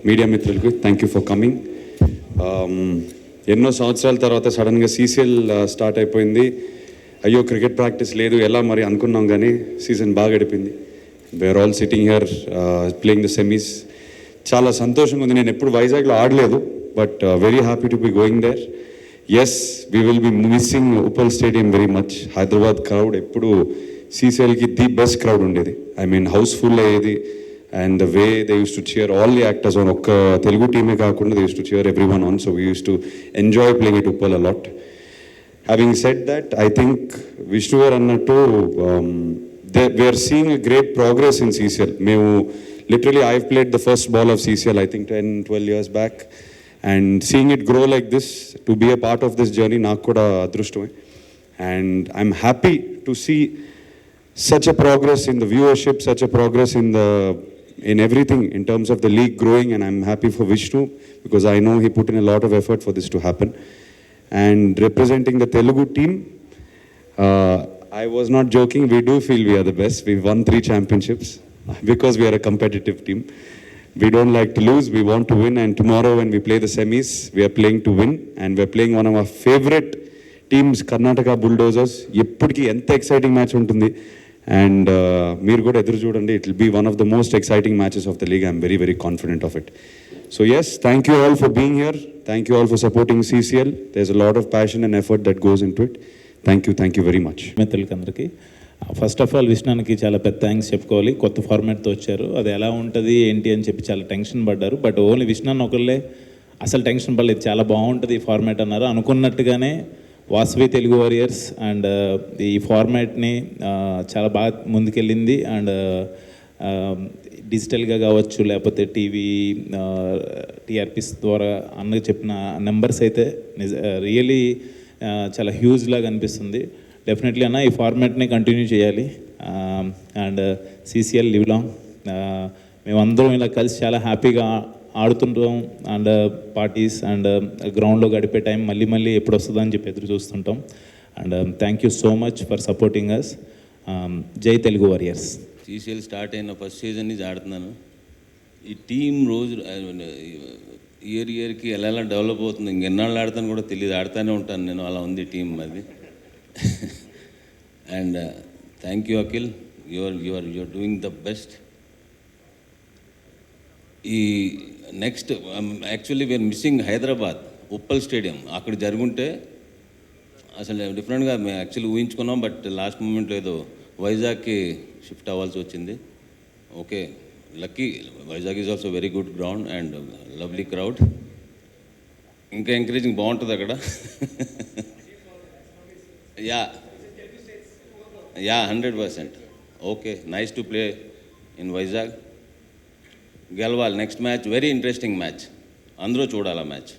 Media మిత్రులకి thank you for coming. ఎన్నో సంవత్సరాల తర్వాత సడన్గా సీసీఎల్ స్టార్ట్ అయిపోయింది. అయ్యో క్రికెట్ ప్రాక్టీస్ లేదు ఎలా మరి అనుకున్నాం, కానీ సీజన్ బాగా గడిపింది. We're all sitting here playing the semis. చాలా సంతోషంగా ఉంది. నేను ఎప్పుడు వైజాగ్లో ఆడలేదు, but very happy to be going there. Yes, we will be missing Uppal stadium very much. Hyderabad crowd ఎప్పుడు సీసీఎల్కి ది బెస్ట్ క్రౌడ్ ఉండేది. ఐ మీన్ హౌస్ఫుల్ అయ్యేది. And the way they used to cheer all the actors on ఒక్క తెలుగు టీమే కాకుండా they used to cheer everyone on, so we used to enjoy playing at Uppal a lot. Having said that, I think Vishnu garu annattu we are seeing a great progress in CCL. Memu literally I've played the first ball of CCL I think 10-12 years back, and seeing it grow like this, to be a part of this journey నాకు కూడా అదృష్టమే. And I'm happy to see such a progress in the viewership, such a progress in everything in terms of the league growing, and I'm happy for Vishnu because I know he put in a lot of effort for this to happen. And representing the Telugu team, I was not joking, we do feel we are the best. We've won 3 championships because we are a competitive team. We don't like to lose, we want to win, and tomorrow when we play the semis, we are playing to win, and we're playing one of our favorite teams, Karnataka Bulldozers. ఎప్పటికీ ఎంత exciting match ఉంటుంది, and మీరు కూడా ఎదురు చూడండి. It will be one of the most exciting matches of the league. I'm very very confident of it. So yes, thank you all for being here. Thank you all for supporting CCL. There is a lot of passion and effort that goes into it. Thank you very much. మిత్రులకందరికీ first of all విష్ణుకి చాలా పెద్ద thanks చెప్పుకోవాలి. కొత్త ఫార్మాట్తో వచ్చారు, అది ఎలా ఉంటుంది ఏంటి అని చెప్పి చాలా టెన్షన్ పడ్డారు. బట్ ఓన్లీ విష్ణు ఒకళ్ళే అసలు టెన్షన్ పడలేదు, చాలా బాగుంటుంది ఈ ఫార్మాట్ అన్నారు. అనుకున్నట్టుగానే వాసవి తెలుగు వారియర్స్ అండ్ ఈ ఫార్మాట్ని చాలా బాగా ముందుకెళ్ళింది. అండ్ డిజిటల్గా కావచ్చు, లేకపోతే టీవీ టీఆర్పీస్ ద్వారా అన్న చెప్పిన నెంబర్స్ అయితే రియలీ చాలా హ్యూజ్ లాగా అనిపిస్తుంది. డెఫినెట్లీ అన్న ఈ ఫార్మాట్ని కంటిన్యూ చేయాలి. And CCL live long. మేమందరం ఇలా కలిసి చాలా హ్యాపీగా ఆడుతుంటాం, అండ్ పార్టీస్ అండ్ గ్రౌండ్లో గడిపే టైం మళ్ళీ ఎప్పుడు వస్తుందని చెప్పి ఎదురు చూస్తుంటాం. And thank you so much for supporting us. జై తెలుగు వారియర్స్. CCL స్టార్ట్ అయిన ఫస్ట్ సీజన్ నుంచి ఆడుతున్నాను. ఈ టీం రోజు ఇయర్కి ఎలా డెవలప్ అవుతుంది, ఇంకెన్నాళ్ళు ఆడతాను కూడా తెలియదు, ఆడుతూనే ఉంటాను నేను. అలా ఉంది టీం అది. And thank you Akhil, you're doing the best. ఈ next actually we're missing Hyderabad Uppal stadium. అక్కడ జరుగుంటే అసలు డిఫరెంట్గా మేము యాక్చువల్లీ ఊహించుకున్నాం, బట్ లాస్ట్ మూమెంట్లో ఏదో వైజాగ్కి షిఫ్ట్ అవ్వాల్సి వచ్చింది. Okay, lucky. Vizag is also very good ground and lovely crowd. ఇంకా ఎంకరేజింగ్ బాగుంటుంది అక్కడ. Yeah 100%. Okay, nice to play in Vizag. గెలవాలి next match. Very interesting match, అందరూ చూడాలి ఆ మ్యాచ్.